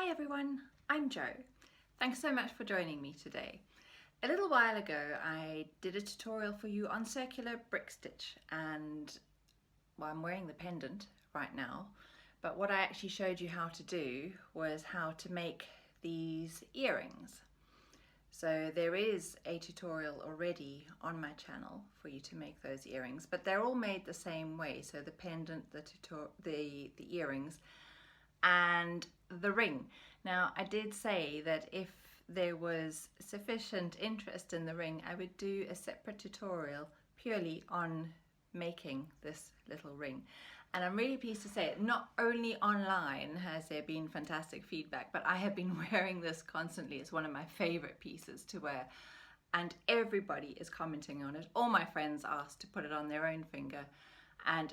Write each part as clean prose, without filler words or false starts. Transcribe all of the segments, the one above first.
Hi everyone, I'm Jo. Thanks so much for joining me today. A little while ago I did a tutorial for you on circular brick stitch and I'm wearing the pendant right now, but what I actually showed you how to do was how to make these earrings. So there is a tutorial already on my channel for you to make those earrings, but they're all made the same way. So the pendant, the earrings, and the ring. Now I did say that if there was sufficient interest in the ring, I would do a separate tutorial purely on making this little ring. And I'm really pleased to say it, not only online has there been fantastic feedback, but I have been wearing this constantly. It's one of my favorite pieces to wear and everybody is commenting on it. All my friends asked to put it on their own finger, and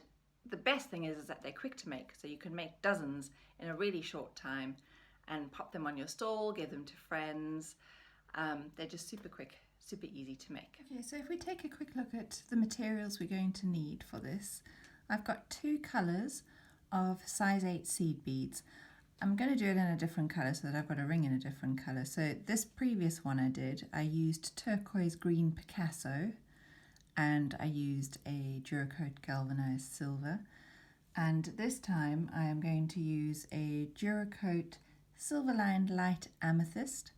the best thing is that they're quick to make, so you can make dozens in a really short time and pop them on your stall, give them to friends. They're just super quick, super easy to make. Okay, so if we take a quick look at the materials we're going to need for this, I've got two colours of size 8 seed beads. I'm going to do it in a different colour so that I've got a ring in a different colour. So this previous one I used turquoise green Picasso, and I used a Duracoat galvanized silver, and this time I am going to use a Duracoat silver lined light amethyst,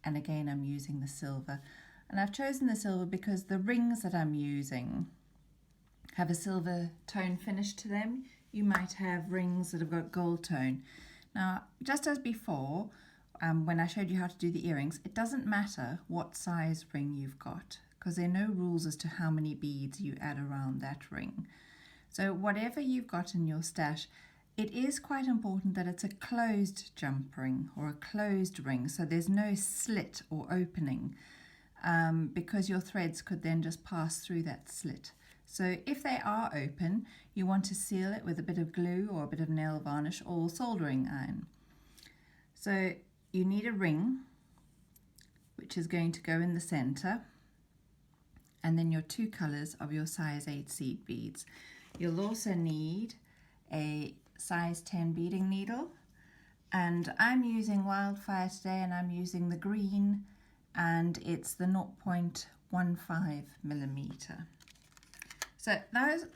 and again I'm using the silver. And I've chosen the silver because the rings that I'm using have a silver tone finish to them. You might have rings that have got gold tone. Now, just as before, when I showed you how to do the earrings, it doesn't matter what size ring you've got, because there are no rules as to how many beads you add around that ring. So whatever you've got in your stash, it is quite important that it's a closed jump ring or a closed ring, so there's no slit or opening, because your threads could then just pass through that slit. So if they are open, you want to seal it with a bit of glue or a bit of nail varnish or soldering iron. So you need a ring, which is going to go in the center, and then your two colors of your size 8 seed beads. You'll also need a size 10 beading needle, and I'm using Wildfire today, and I'm using the green, and it's the 0.15 millimeter. So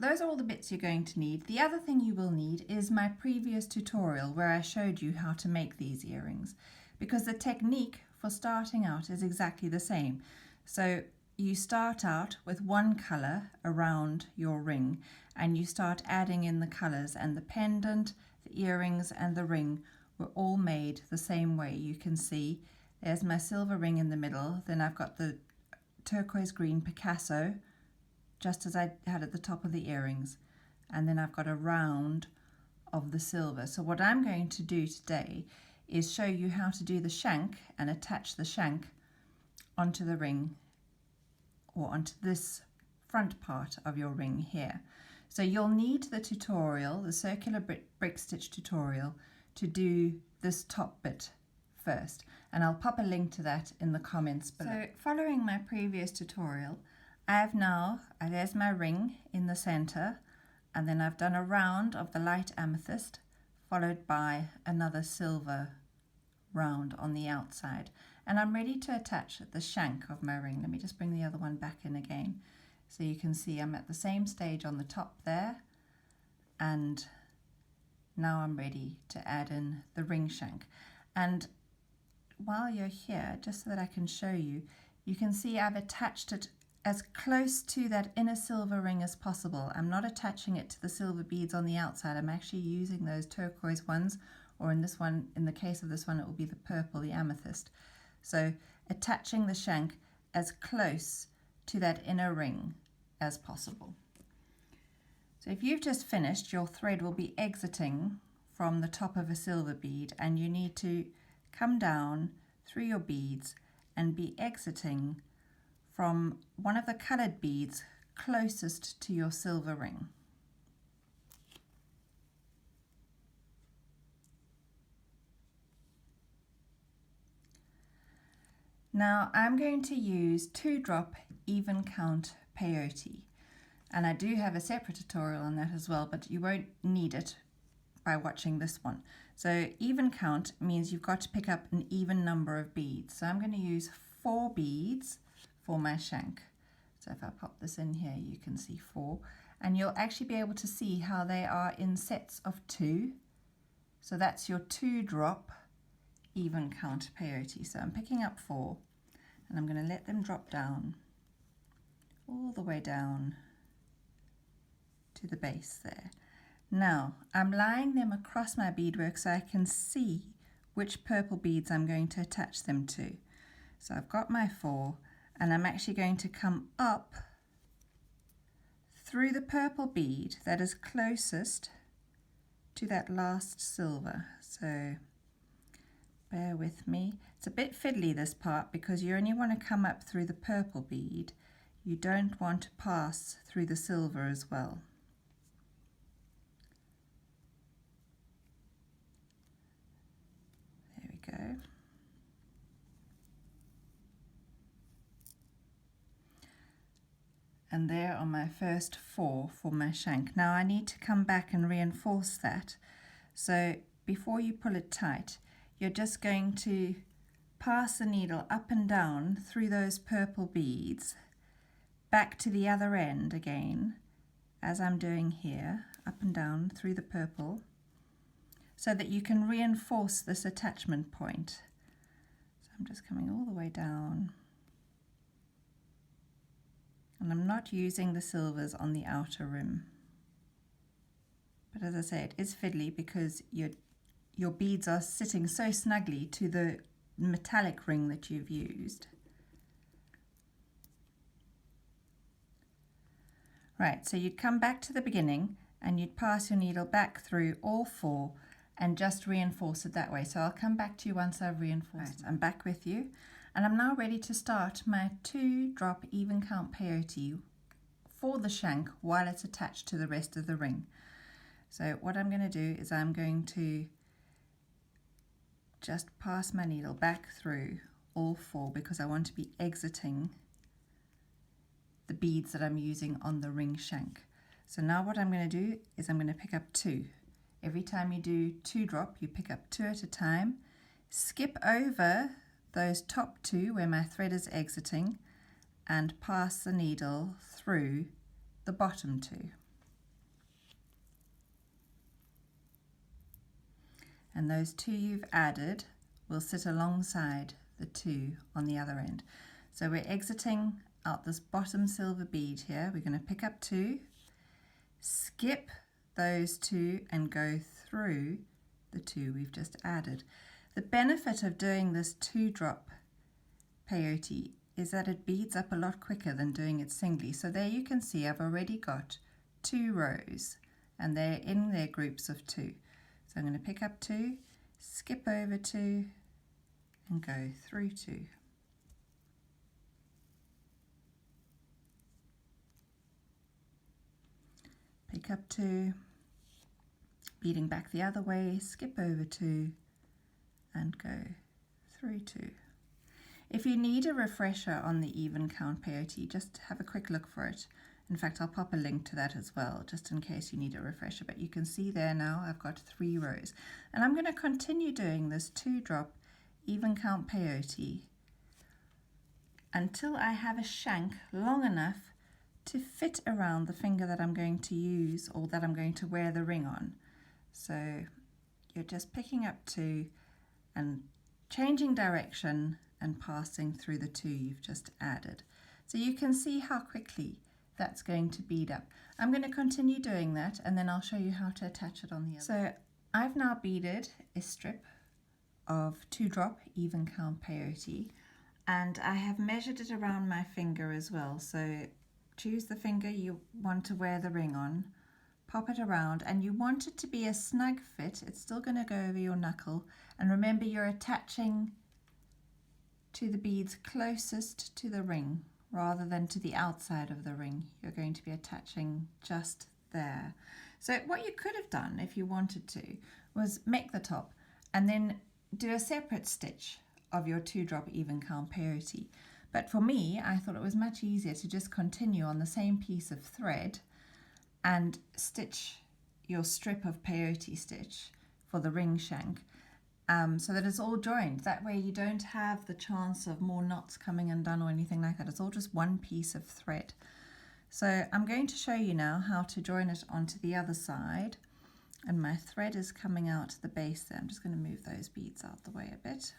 those are all the bits you're going to need. The other thing you will need is my previous tutorial where I showed you how to make these earrings, because the technique for starting out is exactly the same. So you start out with one color around your ring and you start adding in the colors, and the pendant, the earrings and the ring were all made the same way. You can see there's my silver ring in the middle, then I've got the turquoise green Picasso just as I had at the top of the earrings, and then I've got a round of the silver. So what I'm going to do today is show you how to do the shank and attach the shank onto the ring, or onto this front part of your ring here. So you'll need the tutorial, the circular brick stitch tutorial, to do this top bit first, and I'll pop a link to that in the comments below. So following my previous tutorial, there's my ring in the center, and then I've done a round of the light amethyst followed by another silver round on the outside, and I'm ready to attach the shank of my ring. Let me just bring the other one back in again so you can see I'm at the same stage on the top there, and now I'm ready to add in the ring shank. And while you're here, just so that I can show you, you can see I've attached it as close to that inner silver ring as possible. I'm not attaching it to the silver beads on the outside. I'm actually using those turquoise ones, or in this one, in the case of this one, it will be the purple, the amethyst. So attaching the shank as close to that inner ring as possible. So if you've just finished, your thread will be exiting from the top of a silver bead, and you need to come down through your beads and be exiting from one of the colored beads closest to your silver ring. Now I'm going to use 2-drop even count peyote, and I do have a separate tutorial on that as well, but you won't need it by watching this one. So even count means you've got to pick up an even number of beads. So I'm going to use 4 beads for my shank. So if I pop this in here, you can see 4. And you'll actually be able to see how they are in sets of 2. So that's your 2 drop even count peyote. So I'm picking up 4 and I'm going to let them drop down all the way down to the base there. Now I'm lying them across my beadwork so I can see which purple beads I'm going to attach them to. So I've got my 4 and I'm actually going to come up through the purple bead that is closest to that last silver. So bear with me. It's a bit fiddly, this part, because you only want to come up through the purple bead. You don't want to pass through the silver as well. There we go. And there are my first 4 for my shank. Now I need to come back and reinforce that. So before you pull it tight, you're just going to pass the needle up and down through those purple beads, back to the other end again, as I'm doing here, up and down through the purple, so that you can reinforce this attachment point. So I'm just coming all the way down. And I'm not using the silvers on the outer rim. But as I say, it is fiddly because your beads are sitting so snugly to the metallic ring that you've used. Right, so you'd come back to the beginning and you'd pass your needle back through all 4 and just reinforce it that way. So I'll come back to you once I've reinforced. Right, I'm back with you and I'm now ready to start my 2 drop even count peyote for the shank while it's attached to the rest of the ring. So what I'm going to do is I'm going to just pass my needle back through all 4 because I want to be exiting the beads that I'm using on the ring shank. So now what I'm going to do is I'm going to pick up 2. Every time you do 2 drop, you pick up 2 at a time, skip over those top 2 where my thread is exiting and pass the needle through the bottom 2. And those 2 you've added will sit alongside the 2 on the other end. So we're exiting out this bottom silver bead here. We're going to pick up 2, skip those 2 and go through the 2 we've just added. The benefit of doing this 2 drop peyote is that it beads up a lot quicker than doing it singly. So there you can see I've already got 2 rows and they're in their groups of 2. So I'm going to pick up 2, skip over 2 and go through 2. Pick up 2, beading back the other way, skip over 2 and go through 2. If you need a refresher on the even count peyote, just have a quick look for it. In fact, I'll pop a link to that as well, just in case you need a refresher. But you can see there now I've got 3 rows. And I'm going to continue doing this 2 drop even count peyote until I have a shank long enough to fit around the finger that I'm going to use or that I'm going to wear the ring on. So you're just picking up 2 and changing direction and passing through the 2 you've just added. So you can see how quickly that's going to bead up. I'm going to continue doing that and then I'll show you how to attach it on the other. So I've now beaded a strip of 2 drop even count peyote and I have measured it around my finger as well. So choose the finger you want to wear the ring on, pop it around, and you want it to be a snug fit. It's still going to go over your knuckle, and remember you're attaching to the beads closest to the ring rather than to the outside of the ring. You're going to be attaching just there. So what you could have done if you wanted to was make the top and then do a separate stitch of your 2 drop even count peyote. But for me, I thought it was much easier to just continue on the same piece of thread and stitch your strip of peyote stitch for the ring shank, so that it's all joined. That way you don't have the chance of more knots coming undone or anything like that. It's all just one piece of thread. So I'm going to show you now how to join it onto the other side, and my thread is coming out the base there. I'm just going to move those beads out the way a bit.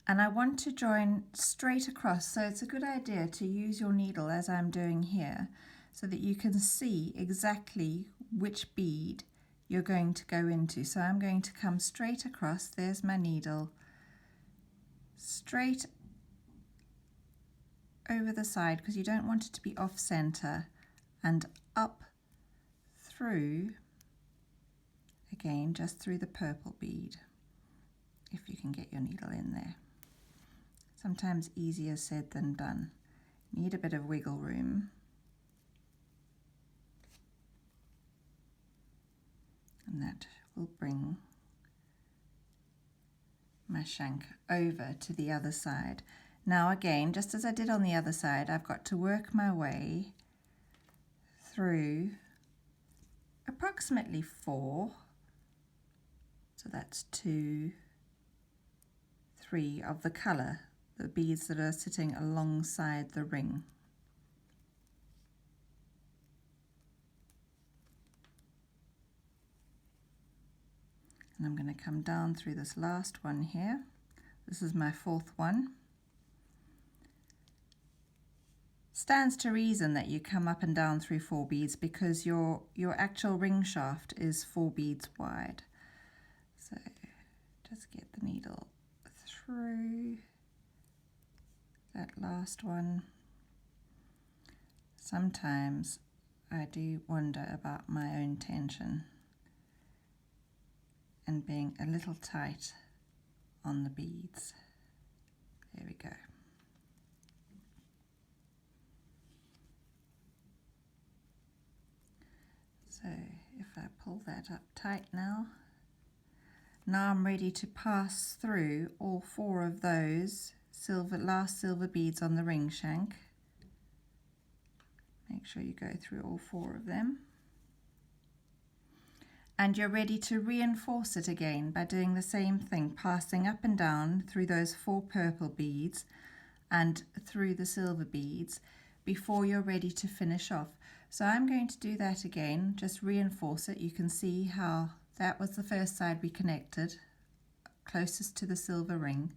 And I want to join straight across, so it's a good idea to use your needle as I'm doing here so that you can see exactly which bead you're going to go into. So I'm going to come straight across, there's my needle, straight over the side because you don't want it to be off center, and up through, again just through the purple bead, if you can get your needle in there. Sometimes easier said than done. Need a bit of wiggle room. And that will bring my shank over to the other side. Now again, just as I did on the other side, I've got to work my way through approximately 4. So that's 2, 3 of the colour, the beads that are sitting alongside the ring. And I'm going to come down through this last one here. This is my 4th one. Stands to reason that you come up and down through 4 beads because your actual ring shaft is 4 beads wide. So just get the needle through that last one. Sometimes I do wonder about my own tension and being a little tight on the beads. There we go. So if I pull that up tight now I'm ready to pass through all 4 of those last silver beads on the ring shank. Make sure you go through all 4 of them. And you're ready to reinforce it again by doing the same thing, passing up and down through those 4 purple beads and through the silver beads before you're ready to finish off. So I'm going to do that again, just reinforce it. You can see how that was the first side we connected, closest to the silver ring,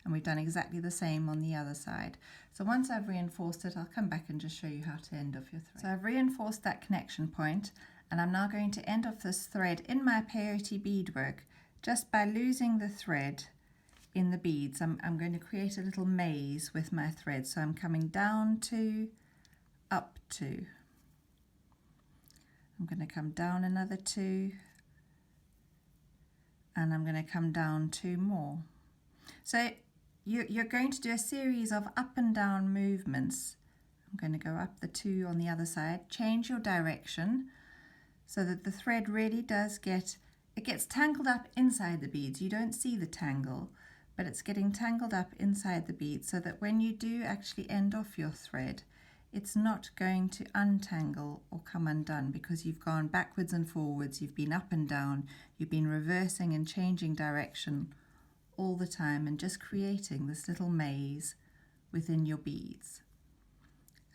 and we've done exactly the same on the other side. So once I've reinforced it, I'll come back and just show you how to end off your thread. So I've reinforced that connection point, and I'm now going to end off this thread in my peyote beadwork just by losing the thread in the beads. I'm going to create a little maze with my thread. So I'm coming down 2, up 2. I'm going to come down another 2, and I'm going to come down 2 more. So you're going to do a series of up and down movements. I'm going to go up the 2 on the other side, change your direction so that the thread really does gets tangled up inside the beads. You don't see the tangle, but it's getting tangled up inside the beads so that when you do actually end off your thread, it's not going to untangle or come undone because you've gone backwards and forwards, you've been up and down, you've been reversing and changing direction all the time and just creating this little maze within your beads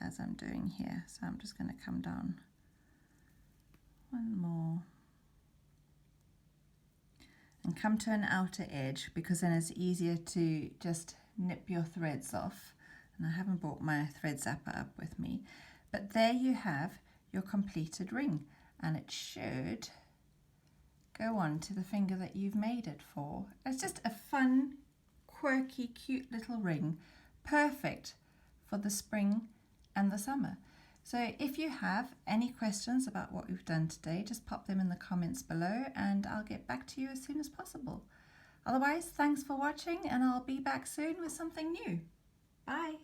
as I'm doing here. So I'm just going to come down 1 more and come to an outer edge because then it's easier to just nip your threads off. And I haven't brought my thread zapper up with me, but there you have your completed ring, and it should go on to the finger that you've made it for. It's just a fun, quirky, cute little ring, perfect for the spring and the summer. So if you have any questions about what we've done today, just pop them in the comments below and I'll get back to you as soon as possible. Otherwise, thanks for watching, and I'll be back soon with something new. Bye.